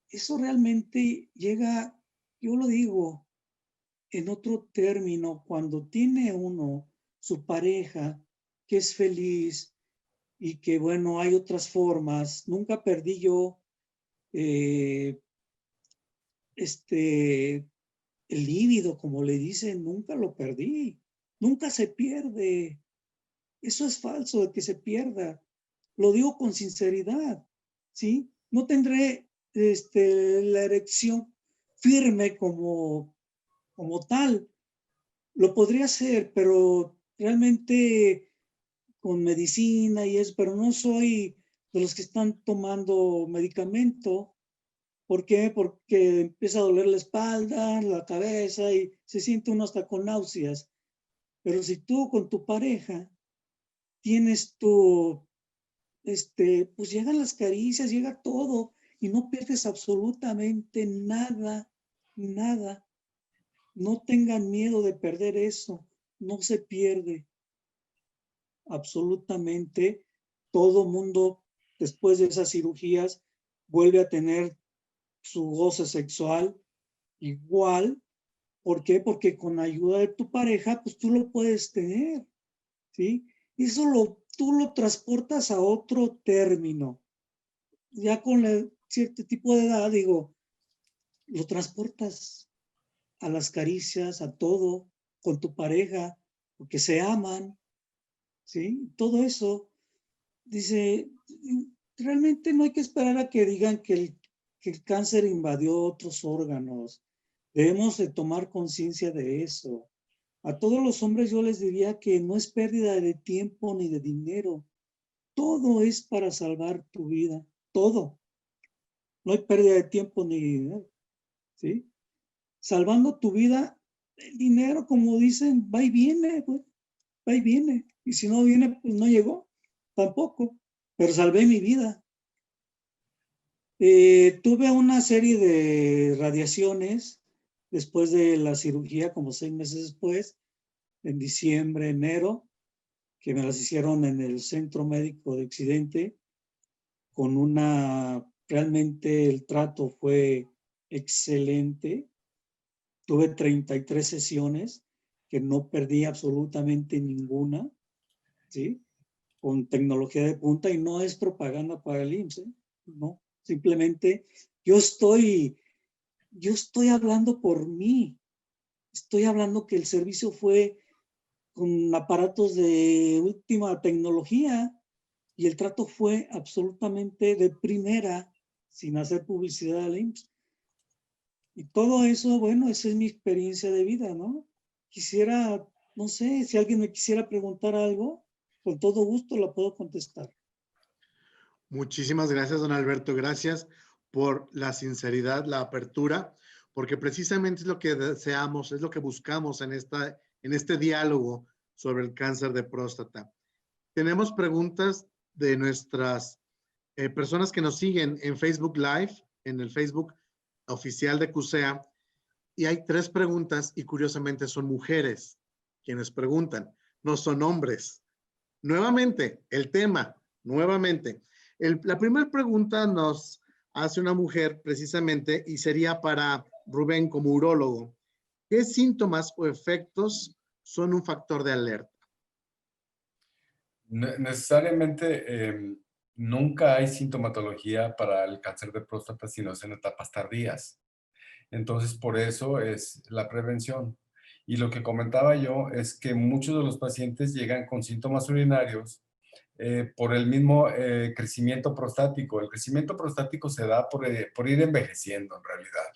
Eso realmente llega, yo lo digo, en otro término, cuando tiene uno su pareja que es feliz y que, bueno, hay otras formas. Nunca perdí yo el líbido, como le dicen, nunca lo perdí. Nunca se pierde. Eso es falso de que se pierda. Lo digo con sinceridad, ¿sí? No tendré la erección firme como tal. Lo podría hacer, pero realmente con medicina y eso, pero no soy de los que están tomando medicamento. ¿Por qué? Porque empieza a doler la espalda, la cabeza y se siente uno hasta con náuseas. Pero si tú con tu pareja tienes pues llegan las caricias, llega todo y no pierdes absolutamente nada, nada. No tengan miedo de perder eso, no se pierde absolutamente. Todo mundo después de esas cirugías vuelve a tener su goce sexual igual. ¿Por qué? Porque con ayuda de tu pareja, pues tú lo puedes tener, ¿sí? Eso tú lo transportas a otro término. Ya con cierto tipo de edad, digo, lo transportas a las caricias, a todo, con tu pareja, porque se aman, ¿sí? Todo eso, dice, realmente no hay que esperar a que digan que el cáncer invadió otros órganos. Debemos de tomar conciencia de eso. A todos los hombres yo les diría que no es pérdida de tiempo ni de dinero. Todo es para salvar tu vida. Todo. No hay pérdida de tiempo ni de dinero. ¿Sí? Salvando tu vida, el dinero, como dicen, va y viene, güey. Va y viene. Y si no viene, pues no llegó. Tampoco. Pero salvé mi vida. Tuve una serie de radiaciones después de la cirugía, como 6 meses después, en diciembre, enero, que me las hicieron en el Centro Médico de Occidente, realmente el trato fue excelente. Tuve 33 sesiones que no perdí absolutamente ninguna, ¿sí? Con tecnología de punta, y no es propaganda para el IMSS, ¿eh? No, simplemente yo estoy hablando por mí. Estoy hablando que el servicio fue con aparatos de última tecnología y el trato fue absolutamente de primera, sin hacer publicidad al IMSS. Y todo eso, bueno, esa es mi experiencia de vida, ¿no? Quisiera, no sé, si alguien me quisiera preguntar algo, con todo gusto la puedo contestar. Muchísimas gracias, don Alberto. Gracias por la sinceridad, la apertura, porque precisamente es lo que deseamos, es lo que buscamos en este diálogo sobre el cáncer de próstata. Tenemos preguntas de nuestras personas que nos siguen en Facebook Live, en el Facebook oficial de CUSEA, y hay 3 preguntas y curiosamente son mujeres quienes preguntan, no son hombres. Nuevamente, el tema, nuevamente. La primera pregunta nos hace una mujer precisamente y sería para Rubén como urólogo. ¿Qué síntomas o efectos son un factor de alerta? Necesariamente nunca hay sintomatología para el cáncer de próstata si no es en etapas tardías. Entonces, por eso es la prevención. Y lo que comentaba yo es que muchos de los pacientes llegan con síntomas urinarios por el mismo crecimiento prostático. El crecimiento prostático se da por ir envejeciendo en realidad.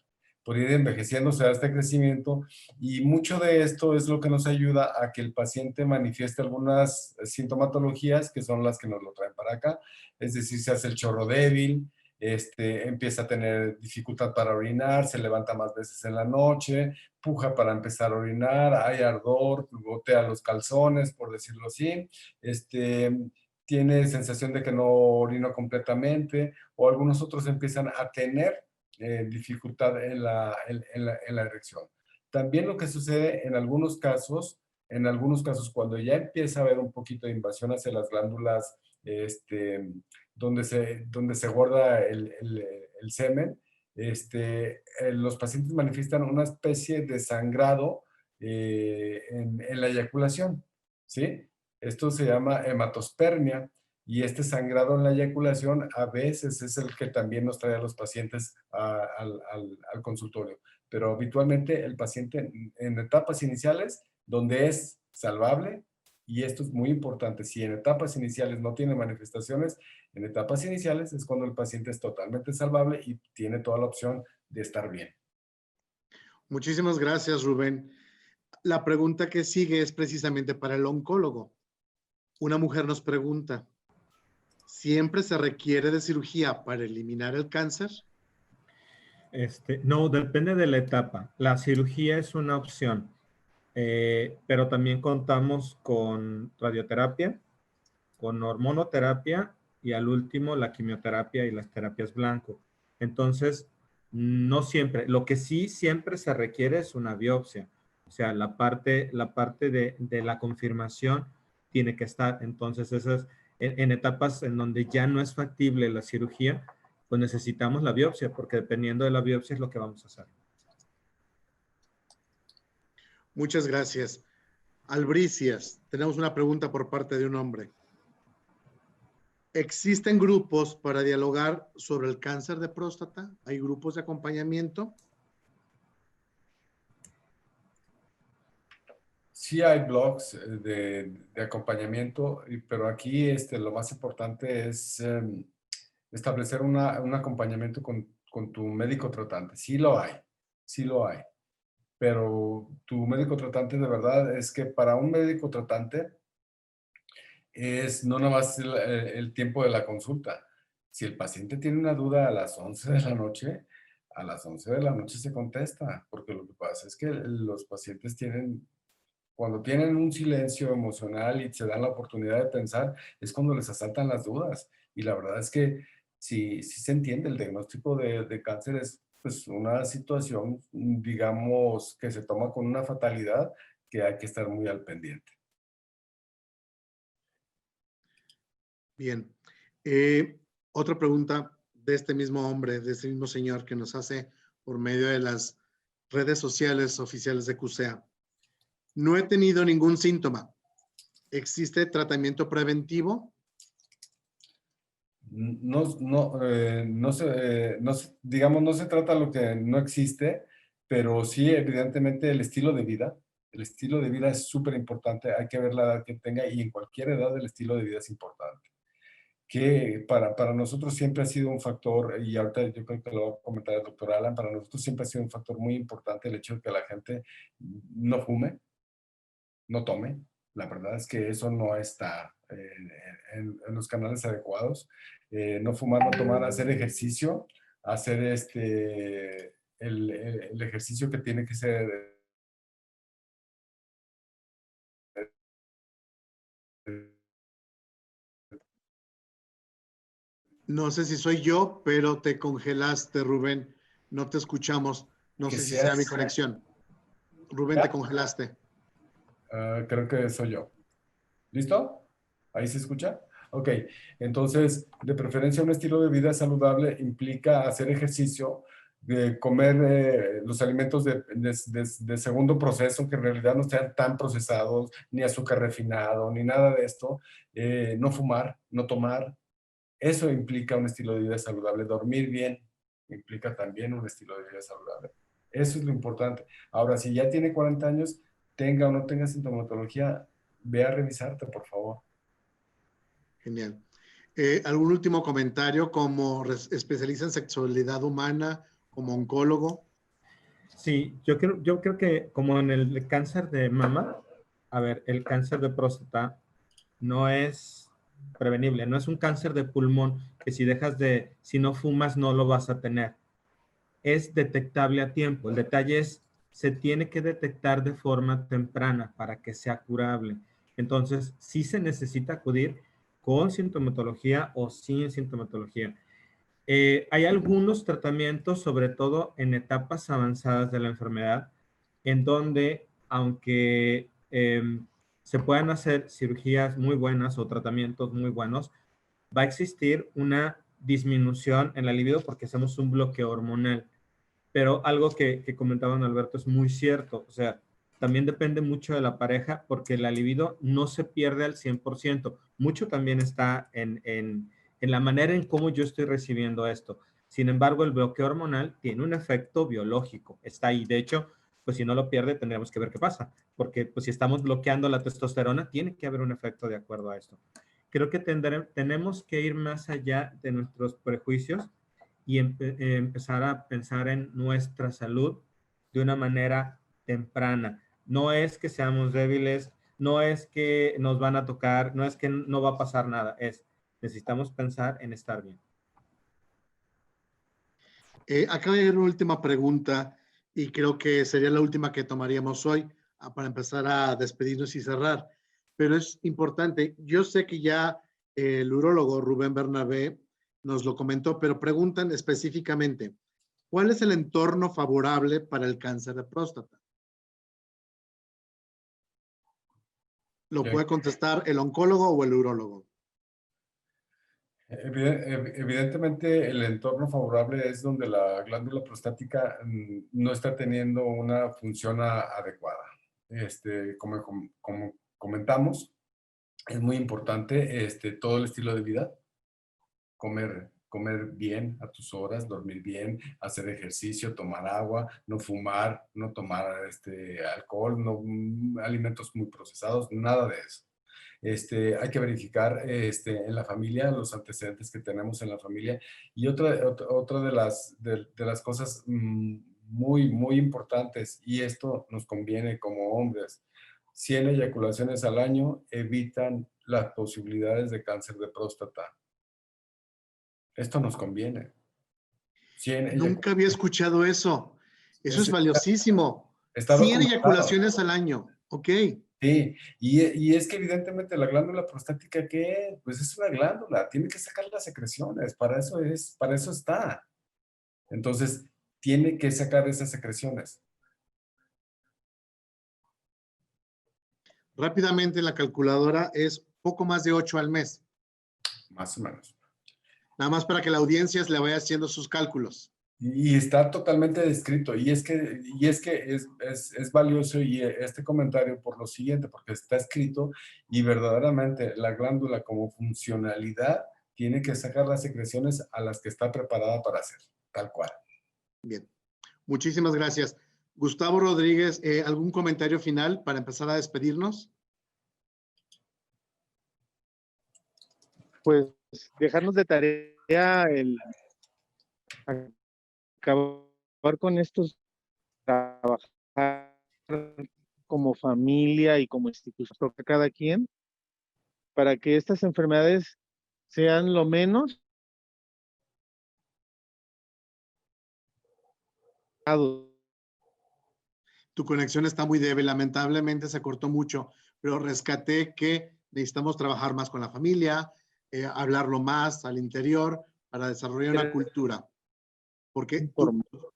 Por ir envejeciendo se da este crecimiento y mucho de esto es lo que nos ayuda a que el paciente manifieste algunas sintomatologías que son las que nos lo traen para acá. Es decir, se hace el chorro débil, empieza a tener dificultad para orinar, se levanta más veces en la noche, puja para empezar a orinar, hay ardor, gotea los calzones, por decirlo así, tiene sensación de que no orina completamente, o algunos otros empiezan a tener dificultad en la erección. También lo que sucede en algunos casos cuando ya empieza a haber un poquito de invasión hacia las glándulas donde se guarda el semen, los pacientes manifiestan una especie de sangrado en la eyaculación, ¿sí? Esto se llama hematospermia y este sangrado en la eyaculación a veces es el que también nos trae a los pacientes al consultorio. Pero habitualmente el paciente en etapas iniciales, donde es salvable, y esto es muy importante, si en etapas iniciales no tiene manifestaciones, en etapas iniciales es cuando el paciente es totalmente salvable y tiene toda la opción de estar bien. Muchísimas gracias, Rubén. La pregunta que sigue es precisamente para el oncólogo. Una mujer nos pregunta, ¿siempre se requiere de cirugía para eliminar el cáncer? No, depende de la etapa. La cirugía es una opción, pero también contamos con radioterapia, con hormonoterapia y al último la quimioterapia y las terapias blanco. Entonces, no siempre. Lo que sí siempre se requiere es una biopsia. O sea, la parte de la confirmación tiene que estar. Entonces, esas en etapas en donde ya no es factible la cirugía, pues necesitamos la biopsia, porque dependiendo de la biopsia es lo que vamos a hacer. Muchas gracias. Albricias, tenemos una pregunta por parte de un hombre. ¿Existen grupos para dialogar sobre el cáncer de próstata? ¿Hay grupos de acompañamiento? Sí hay blogs de acompañamiento, pero aquí lo más importante es establecer un acompañamiento con tu médico tratante. Sí lo hay, pero tu médico tratante de verdad es que para un médico tratante es no nada más el tiempo de la consulta. Si el paciente tiene una duda a las 11 de la noche, a las 11 de la noche se contesta, porque lo que pasa es que los pacientes cuando tienen un silencio emocional y se dan la oportunidad de pensar, es cuando les asaltan las dudas. Y la verdad es que sí se entiende, el diagnóstico de cáncer es pues una situación, digamos, que se toma con una fatalidad que hay que estar muy al pendiente. Bien. Otra pregunta de este mismo hombre, de este mismo señor que nos hace por medio de las redes sociales oficiales de QSEA. No he tenido ningún síntoma. ¿Existe tratamiento preventivo? Digamos, no se trata lo que no existe, pero sí, evidentemente, el estilo de vida. El estilo de vida es súper importante. Hay que ver la edad que tenga y en cualquier edad el estilo de vida es importante. Que para nosotros siempre ha sido un factor, y ahorita yo creo que lo va a comentar el doctor Alan, para nosotros siempre ha sido un factor muy importante el hecho de que la gente no fume, no tome. La verdad es que eso no está en los canales adecuados. No fumar, no tomar, hacer ejercicio, hacer el ejercicio que tiene que ser No sé si soy yo, pero te congelaste, Rubén. No te escuchamos. No que sé si sea, sea mi conexión. Rubén, te congelaste. creo que soy yo. ¿Listo? ¿Ahí se escucha? Ok, entonces, de preferencia un estilo de vida saludable implica hacer ejercicio, de comer los alimentos de segundo proceso, que en realidad no sean tan procesados, ni azúcar refinado, ni nada de esto, no fumar, no tomar. Eso implica un estilo de vida saludable. Dormir bien implica también un estilo de vida saludable. Eso es lo importante. Ahora, si ya tiene 40 años, tenga o no tenga sintomatología, ve a revisarte, por favor. Genial. ¿Algún último comentario como especialista en sexualidad humana, como oncólogo? Sí, yo creo que como en el cáncer de mama, a ver, el cáncer de próstata no es prevenible, no es un cáncer de pulmón que si no fumas no lo vas a tener. Es detectable a tiempo. El detalle es, se tiene que detectar de forma temprana para que sea curable. Entonces, sí se necesita acudir con sintomatología o sin sintomatología. Hay algunos tratamientos, sobre todo en etapas avanzadas de la enfermedad, en donde, aunque se puedan hacer cirugías muy buenas o tratamientos muy buenos, va a existir una disminución en la libido porque hacemos un bloqueo hormonal. Pero algo que comentaban Alberto es muy cierto, o sea, también depende mucho de la pareja porque la libido no se pierde al 100%. Mucho también está en la manera en cómo yo estoy recibiendo esto. Sin embargo, el bloqueo hormonal tiene un efecto biológico, está ahí. De hecho, pues si no lo pierde, tendríamos que ver qué pasa, porque pues si estamos bloqueando la testosterona, tiene que haber un efecto de acuerdo a esto. Creo que tenemos que ir más allá de nuestros prejuicios y empezar a pensar en nuestra salud de una manera temprana. No es que seamos débiles, no es que nos van a tocar, no es que no va a pasar nada, necesitamos pensar en estar bien. Acá hay una última pregunta y creo que sería la última que tomaríamos hoy para empezar a despedirnos y cerrar. Pero es importante, yo sé que ya el urólogo Rubén Bernabé nos lo comentó, pero preguntan específicamente, ¿cuál es el entorno favorable para el cáncer de próstata? ¿Lo puede contestar el oncólogo o el urólogo? Evidentemente, el entorno favorable es donde la glándula prostática no está teniendo una función adecuada. Como comentamos, es muy importante todo el estilo de vida, comer bien a tus horas, dormir bien, hacer ejercicio, tomar agua, no fumar, no tomar alcohol, no alimentos muy procesados, nada de eso. Hay que verificar en la familia los antecedentes que tenemos en la familia. Y otra de las cosas muy importantes, y esto nos conviene como hombres, 100 eyaculaciones al año evitan las posibilidades de cáncer de próstata. Esto nos conviene. Nunca había escuchado eso. Eso es valiosísimo. Está 100 eyaculaciones al año. Ok. Sí, y es que evidentemente la glándula prostática, ¿qué? Pues es una glándula, tiene que sacar las secreciones, para eso está. Entonces, tiene que sacar esas secreciones. Rápidamente la calculadora es poco más de 8 al mes. Más o menos. Nada más para que la audiencia le vaya haciendo sus cálculos. Y está totalmente descrito. Y es que es valioso y este comentario por lo siguiente, porque está escrito y verdaderamente la glándula como funcionalidad tiene que sacar las secreciones a las que está preparada para hacer, tal cual. Bien, muchísimas gracias. Gustavo Rodríguez, ¿algún comentario final para empezar a despedirnos? Pues dejarnos de tarea el acabar con estos, trabajar como familia y como institución de cada quien, para que estas enfermedades sean lo menos Tu conexión está muy débil, lamentablemente se cortó mucho, pero rescaté que necesitamos trabajar más con la familia, hablarlo más al interior para desarrollar una cultura, porque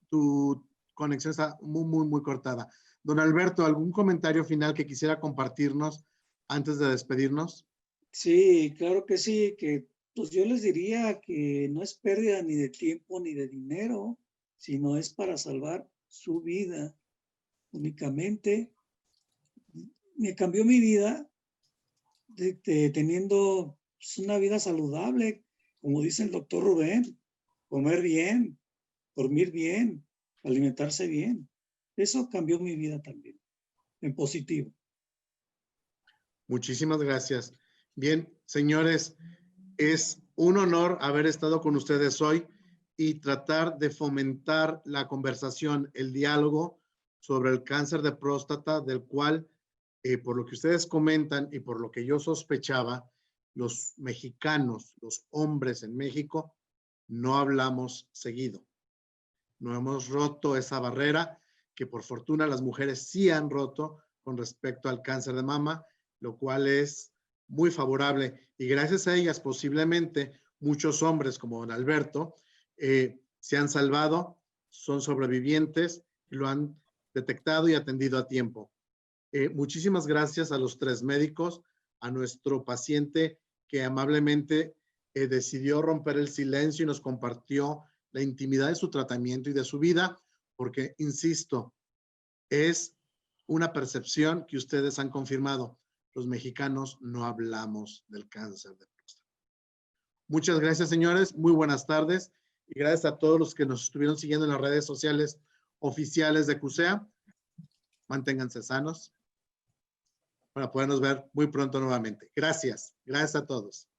tu conexión está muy cortada. Don Alberto, ¿algún comentario final que quisiera compartirnos antes de despedirnos? Sí, claro que sí, que pues yo les diría que no es pérdida ni de tiempo ni de dinero, sino es para salvar su vida únicamente. Me cambió mi vida teniendo pues, una vida saludable, como dice el doctor Rubén, comer bien, dormir bien, alimentarse bien. Eso cambió mi vida también, en positivo. Muchísimas gracias. Bien, señores, es un honor haber estado con ustedes hoy y tratar de fomentar la conversación, el diálogo sobre el cáncer de próstata, del cual, por lo que ustedes comentan y por lo que yo sospechaba, los mexicanos, los hombres en México, no hablamos seguido. No hemos roto esa barrera que por fortuna las mujeres sí han roto con respecto al cáncer de mama, lo cual es muy favorable. Y gracias a ellas posiblemente muchos hombres como don Alberto se han salvado, son sobrevivientes y lo han detectado y atendido a tiempo. Muchísimas gracias a los 3 médicos, a nuestro paciente que amablemente decidió romper el silencio y nos compartió la intimidad de su tratamiento y de su vida, porque, insisto, es una percepción que ustedes han confirmado. Los mexicanos no hablamos del cáncer de próstata. Muchas gracias, señores. Muy buenas tardes. Y gracias a todos los que nos estuvieron siguiendo en las redes sociales oficiales de CUSEA. Manténganse sanos para podernos ver muy pronto nuevamente. Gracias. Gracias a todos.